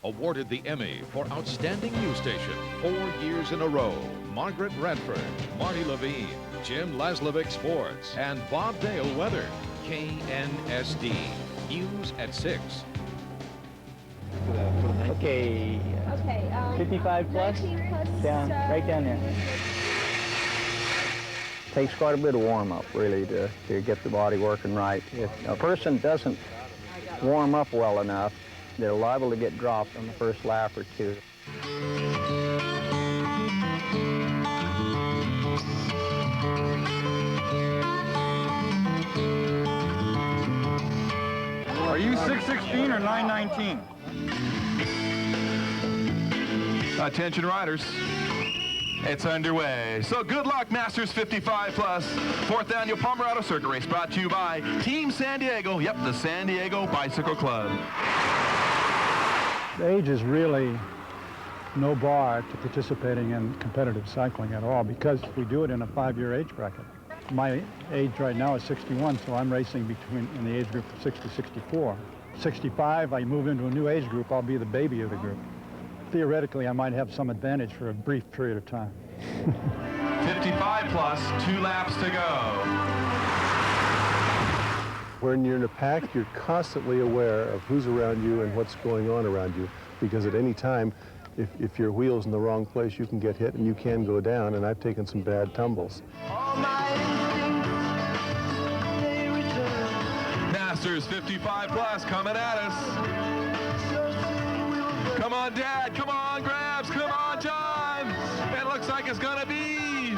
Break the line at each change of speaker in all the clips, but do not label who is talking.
Awarded the Emmy for Outstanding News Station 4 years in a row. Margaret Radford, Marty Levine, Jim Laslovic Sports, and Bob Dale Weather. KNSD. News at 6.
Okay.
Okay.
55 plus?
19 plus
Down, right down there. Takes quite a bit of warm-up, really, to get the body working right. If a person doesn't warm up well enough, they're liable to get dropped on the first lap or two.
Are you 616 or 919?
Attention riders. It's underway. So good luck, Masters 55 plus. 4th annual Palmer Circuit Race brought to you by Team San Diego. Yep, the San Diego Bicycle Club.
Age is really no bar to participating in competitive cycling at all because we do it in a 5-year age bracket. My age right now is 61, so I'm racing in the age group of 60 to 64. 65, I move into a new age group, I'll be the baby of the group. Theoretically, I might have some advantage for a brief period of time.
55 plus, 2 laps to go.
When you're in a pack, you're constantly aware of who's around you and what's going on around you, because at any time, if your wheel's in the wrong place, you can get hit and you can go down, and I've taken some bad tumbles.
Masters 55 plus coming at us. Come on, Dad. Come on, Grabs. Come on, John. It looks like it's going to be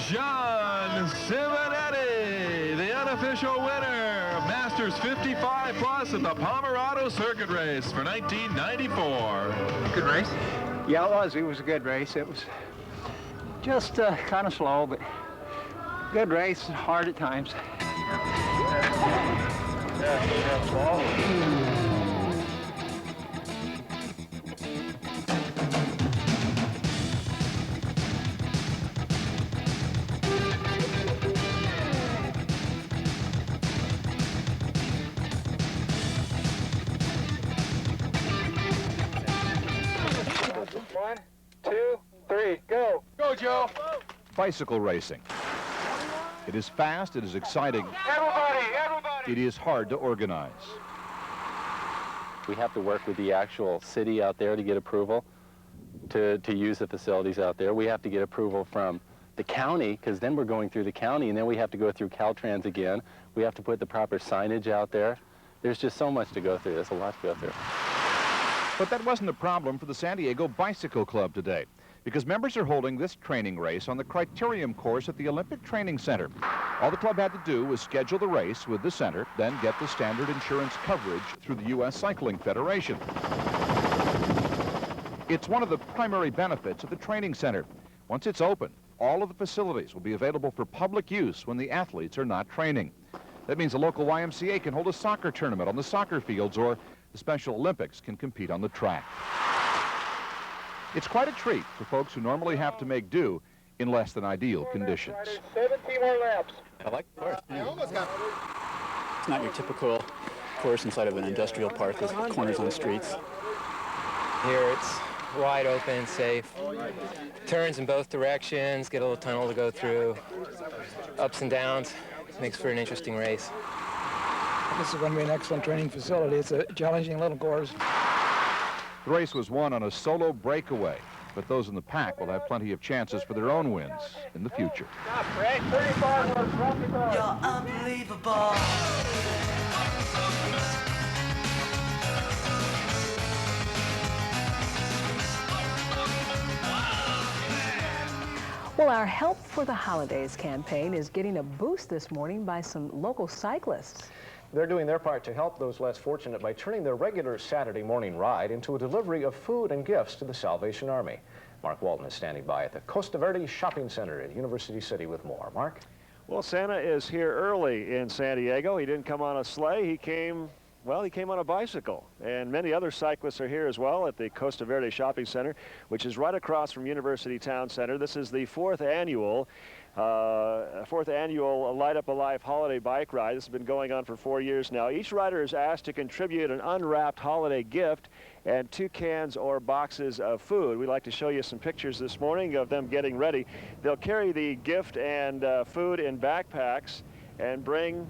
John Simonetti, the unofficial winner of Masters 55 plus at the Palmer Circuit Race for 1994.
Good race? Yeah, it was. It was a good race. It was just kind of slow, but good race. Hard at times.
One, two, three, go. Go, Joe.
Bicycle racing. It is fast, it is exciting.
Everybody.
It is hard to organize.
We have to work with the actual city out there to get approval to use the facilities out there. We have to get approval from the county, because then we're going through the county, and then we have to go through Caltrans again. We have to put the proper signage out there. There's just so much to go through. There's a lot to go through.
But that wasn't a problem for the San Diego Bicycle Club today, because members are holding this training race on the Criterium course at the Olympic Training Center. All the club had to do was schedule the race with the center, then get the standard insurance coverage through the U.S. Cycling Federation. It's one of the primary benefits of the training center. Once it's open, all of the facilities will be available for public use when the athletes are not training. That means the local YMCA can hold a soccer tournament on the soccer fields, or the Special Olympics can compete on the track. It's quite a treat for folks who normally have to make do in less than ideal conditions.
17 more laps.
I like the course. Yeah. It's not your typical course inside of an industrial park with corners on streets.
Here it's wide open, safe. Turns in both directions, get a little tunnel to go through. Ups and downs, makes for an interesting race.
This is going to be an excellent training facility. It's a challenging little course.
The race was won on a solo breakaway, but those in the pack will have plenty of chances for their own wins in the future.
Stop, Fred. 35 more. Drop the car.
You're unbelievable.
Well, our Help for the Holidays campaign is getting a boost this morning by some local cyclists.
They're doing their part to help those less fortunate by turning their regular Saturday morning ride into a delivery of food and gifts to the Salvation Army. Mark Walton is standing by at the Costa Verde Shopping Center at University City with more. Mark?
Well, Santa is here early in San Diego. He didn't come on a sleigh. He came
Well, he came on a bicycle, and many other cyclists are here as well at the Costa Verde Shopping Center, which is right across from University Town Center. This is the fourth annual Light Up Alive holiday bike ride. This has been going on for 4 years now. Each rider is asked to contribute an unwrapped holiday gift and 2 cans or boxes of food. We'd like to show you some pictures this morning of them getting ready. They'll carry the gift and food in backpacks and bring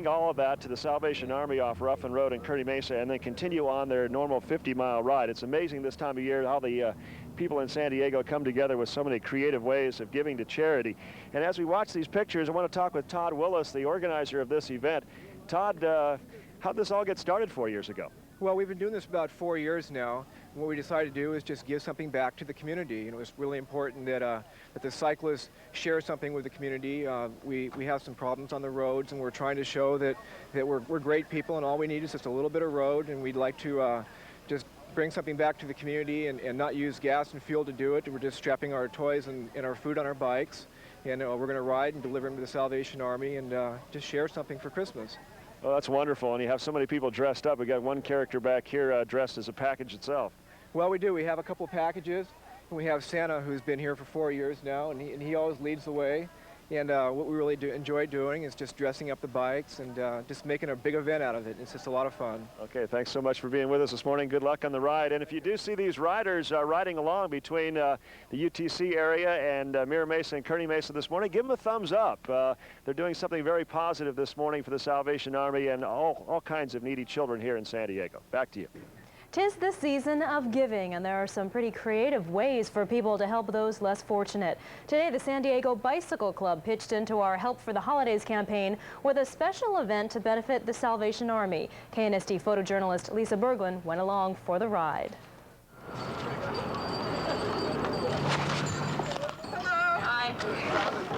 all of that to the Salvation Army off Ruffin Road in Kearny Mesa, and then continue on their normal 50-mile ride. It's amazing this time of year how the people in San Diego come together with so many creative ways of giving to charity. And as we watch these pictures, I want to talk with Todd Willis, the organizer of this event. Todd, how'd this all get started 4 years ago?
Well, we've been doing this about 4 years now. And what we decided to do is just give something back to the community. And it was really important that, that the cyclists share something with the community. We have some problems on the roads, and we're trying to show that we're great people, and all we need is just a little bit of road, and we'd like to just bring something back to the community and not use gas and fuel to do it. We're just strapping our toys and our food on our bikes, and we're going to ride and deliver them to the Salvation Army and just share something for Christmas.
Well, that's wonderful, and you have so many people dressed up. We got one character back here dressed as a package itself.
Well, we do. We have a couple packages, and we have Santa, who's been here for 4 years now, and he always leads the way. And what we really enjoy doing is just dressing up the bikes and just making a big event out of it. It's just a lot of fun.
Okay, thanks so much for being with us this morning. Good luck on the ride. And if you do see these riders riding along between the UTC area and Mira Mesa and Kearny Mesa this morning, give them a thumbs up. They're doing something very positive this morning for the Salvation Army and all kinds of needy children here in San Diego. Back to you.
'Tis the season of giving, and there are some pretty creative ways for people to help those less fortunate. Today, the San Diego Bicycle Club pitched into our Help for the Holidays campaign with a special event to benefit the Salvation Army. KNST photojournalist Lisa Berglund went along for the ride.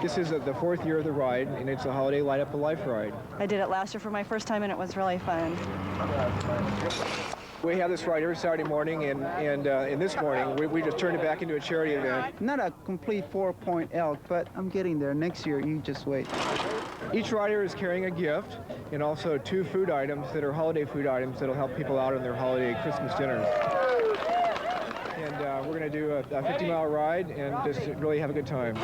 This is the 4th year of the ride, and it's a holiday Light Up a Life ride.
I did it last year for my first time, and it was really fun.
We have this ride every Saturday morning, and this morning we just turned it back into a charity event.
Not a complete 4-point elk, but I'm getting there. Next year, you just wait.
Each rider is carrying a gift and also 2 food items that are holiday food items that'll help people out on their holiday Christmas dinners. And we're going to do a 50-mile ride and just really have a good time.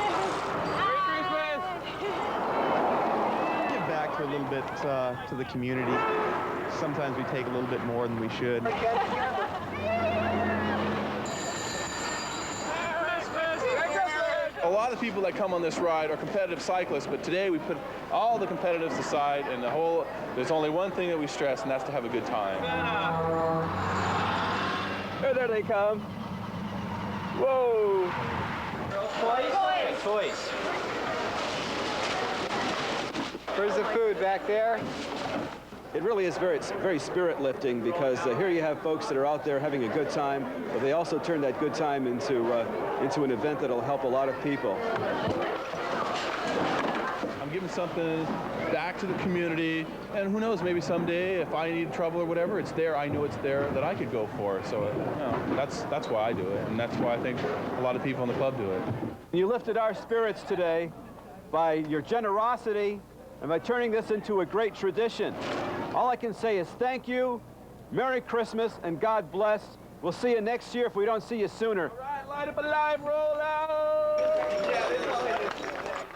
Give back for a little bit to the community. Sometimes we take a little bit more than we should.
A lot of people that come on this ride are competitive cyclists, but today we put all the competitives aside, and there's only one thing that we stress, and that's to have a good time.
Oh, there they come. Whoa!
Toys. Toys.
Where's the food? Back there?
It really is very spirit lifting, because here you have folks that are out there having a good time, but they also turn that good time into an event that'll help a lot of people.
I'm giving something back to the community, and who knows, maybe someday if I need trouble or whatever, it's there. I know it's there that I could go for. So that's why I do it, and that's why I think a lot of people in the club do it.
You lifted our spirits today by your generosity and by turning this into a great tradition. All I can say is thank you, Merry Christmas, and God bless. We'll see you next year if we don't see you sooner.
All right, Light Up Alive, roll out!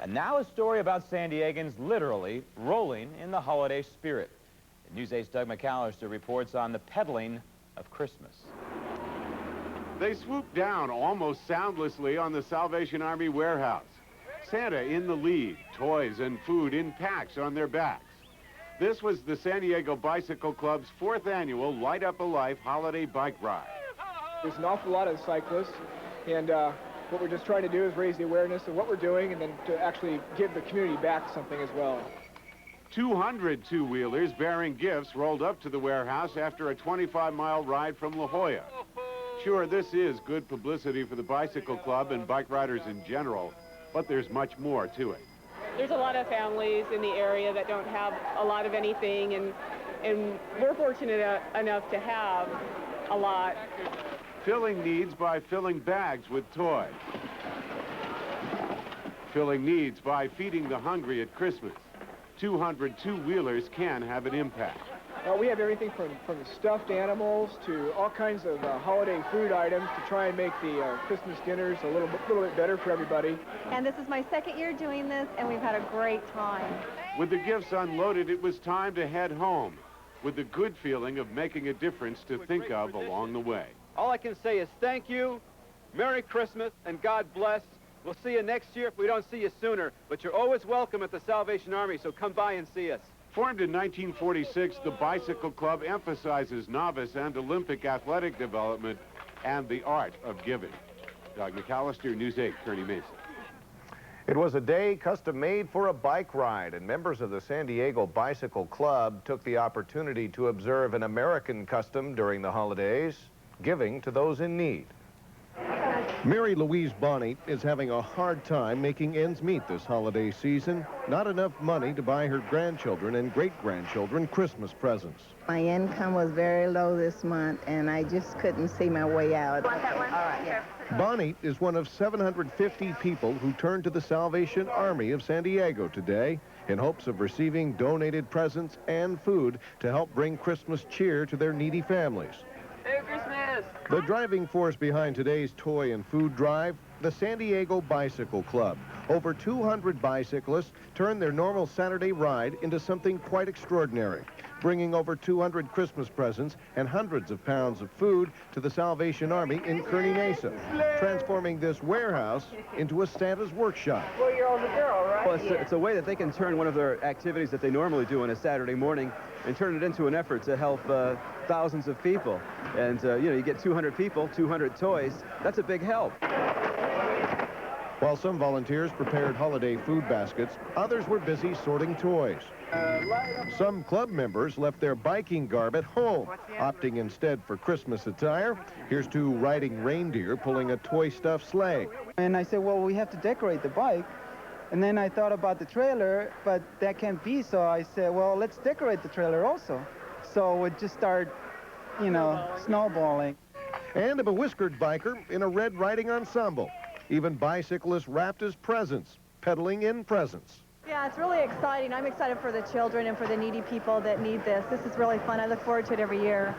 And now a story about San Diegans literally rolling in the holiday spirit. News8's Doug McAllister reports on the peddling of Christmas.
They swooped down almost soundlessly on the Salvation Army warehouse. Santa in the lead, toys and food in packs on their backs. This was the San Diego Bicycle Club's 4th annual Light Up a Life holiday bike ride.
There's an awful lot of cyclists, and what we're just trying to do is raise the awareness of what we're doing and then to actually give the community back something as well.
200 two-wheelers bearing gifts rolled up to the warehouse after a 25-mile ride from La Jolla. Sure, this is good publicity for the Bicycle Club and bike riders in general, but there's much more to it.
There's a lot of families in the area that don't have a lot of anything, and we're fortunate enough to have a lot.
Filling needs by filling bags with toys. Filling needs by feeding the hungry at Christmas. 200 two-wheelers can have an impact.
We have everything from stuffed animals to all kinds of holiday food items to try and make the Christmas dinners a little bit better for everybody.
And this is my second year doing this, and we've had a great time.
With the gifts unloaded, it was time to head home, with the good feeling of making a difference to think of along the way.
All I can say is thank you, Merry Christmas, and God bless. We'll see you next year if we don't see you sooner, but you're always welcome at the Salvation Army, so come by and see us.
Formed in 1946, the Bicycle Club emphasizes novice and Olympic athletic development and the art of giving. Doug McAllister, News 8, Kearney Mesa.
It was a day custom-made for a bike ride, and members of the San Diego Bicycle Club took the opportunity to observe an American custom during the holidays, giving to those in need.
Mary Louise Bonney is having a hard time making ends meet this holiday season. Not enough money to buy her grandchildren and great-grandchildren Christmas presents.
My income was very low this month, and I just couldn't see my way out.
Want that one? All right, yeah.
Bonnie is one of 750 people who turned to the Salvation Army of San Diego today in hopes of receiving donated presents and food to help bring Christmas cheer to their needy families.
Merry Christmas!
The driving force behind today's toy and food drive, the San Diego Bicycle Club. Over 200 bicyclists turned their normal Saturday ride into something quite extraordinary, bringing over 200 Christmas presents and hundreds of pounds of food to the Salvation Army in Kearney Mesa, transforming this warehouse into a Santa's workshop.
Well, you're on the girl, right?
Well, it's a way that they can turn one of their activities that they normally do on a Saturday morning and turn it into an effort to help thousands of people. And, you know, you get 200 people, 200 toys. That's a big help.
While some volunteers prepared holiday food baskets, others were busy sorting toys. Some club members left their biking garb at home, opting instead for Christmas attire. Here's two riding reindeer pulling a toy stuffed sleigh.
And I said, well, we have to decorate the bike. And then I thought about the trailer, but that can't be, so I said, well, let's decorate the trailer also. So it just started, you know, snowballing.
And a bewhiskered biker in a red riding ensemble. Even bicyclists wrapped as presents, peddling in presents.
Yeah, it's really exciting. I'm excited for the children and for the needy people that need this. This is really fun. I look forward to it every year.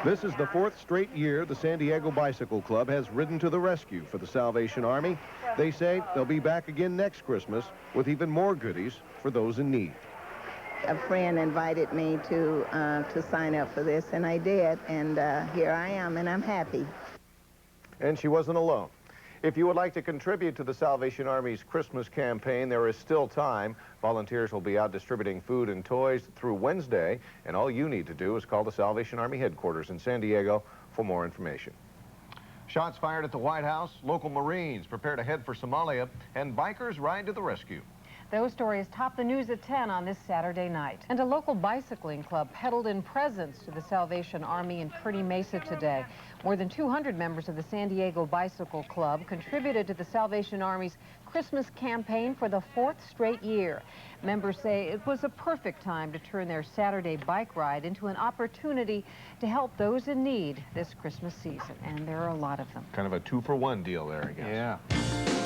This is the 4th straight year the San Diego Bicycle Club has ridden to the rescue for the Salvation Army. They say they'll be back again next Christmas with even more goodies for those in need.
A friend invited me to sign up for this, and I did, and here I am, and I'm happy.
And she wasn't alone. If you would like to contribute to the Salvation Army's Christmas campaign, there is still time. Volunteers will be out distributing food and toys through Wednesday, and all you need to do is call the Salvation Army headquarters in San Diego for more information. Shots fired at the White House, local Marines prepare to head for Somalia, and bikers ride to the rescue.
Those stories top the news at 10 on this Saturday night. And a local bicycling club peddled in presents to the Salvation Army in Kearney Mesa today. More than 200 members of the San Diego Bicycle Club contributed to the Salvation Army's Christmas campaign for the 4th straight year. Members say it was a perfect time to turn their Saturday bike ride into an opportunity to help those in need this Christmas season. And there are a lot of them.
Kind of a 2-for-1 deal there, I guess. Yeah.